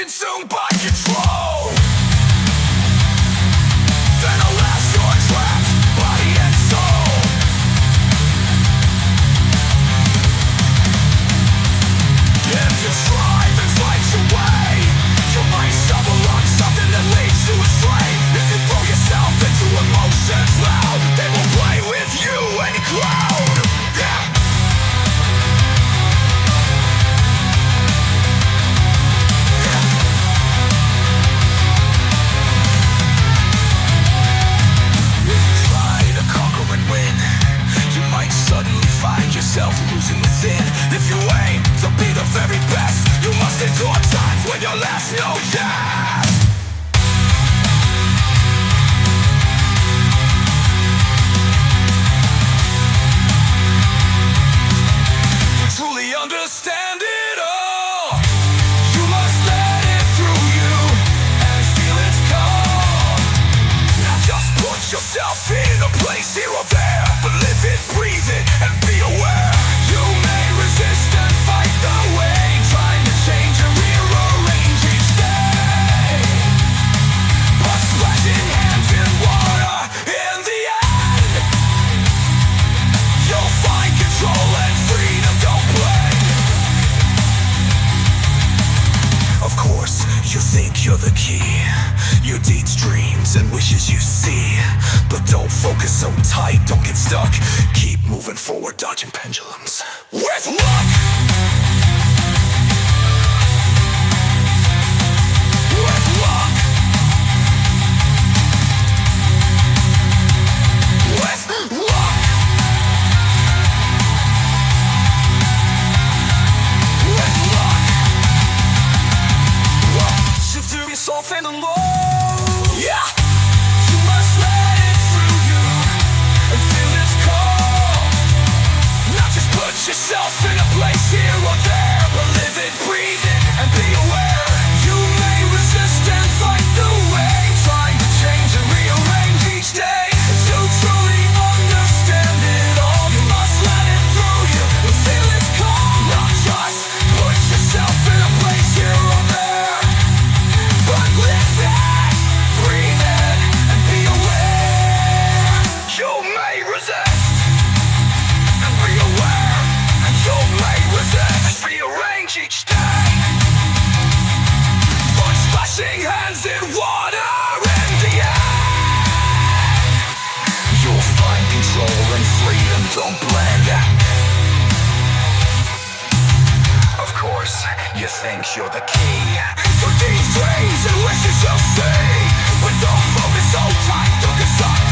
consumed by control. Then alas you're trapped, body and soul. If you strive and fight your way, you might stumble on something that leads you astray. If you throw yourself into emotions loud, they will play with you and cloud. Yourself losing within. If you aim to be the very best, you must endure times when your last no yes. To truly understand it all, you must let it through you and feel its call. Now just put yourself in a place here or there, but live it, breathe it, and be aware. You may resist and fight the way, trying to change and rearrange each day. But splashing hands in water, in the end you'll find control and freedom, don't play. Of course, you think you're the key, your deeds, dreams, and wishes you see. But don't focus so tight, don't get stuck. Keep moving forward, dodging pendulums with luck. With luck. With luck. With luck. Shift through yourself and alone. Yeah. You must let it through you and feel its call. Not just put yourself in a place here or there, but live it, breathe it, and be aware. You may resist and fight the way, trying to change and rearrange each day. To truly understand it all, you must let it through you and feel its call. Not just put yourself in a place here or there, but live it, breathe it, and be aware. You may resist and be aware, and you may resist, rearrange each day. But splashing hands in water in the end, you'll find control and freedom, don't blend. Of course, you think you're the key, your deeds, dreams, and wishes you'll see. But don't focus so tight, don't get stuck.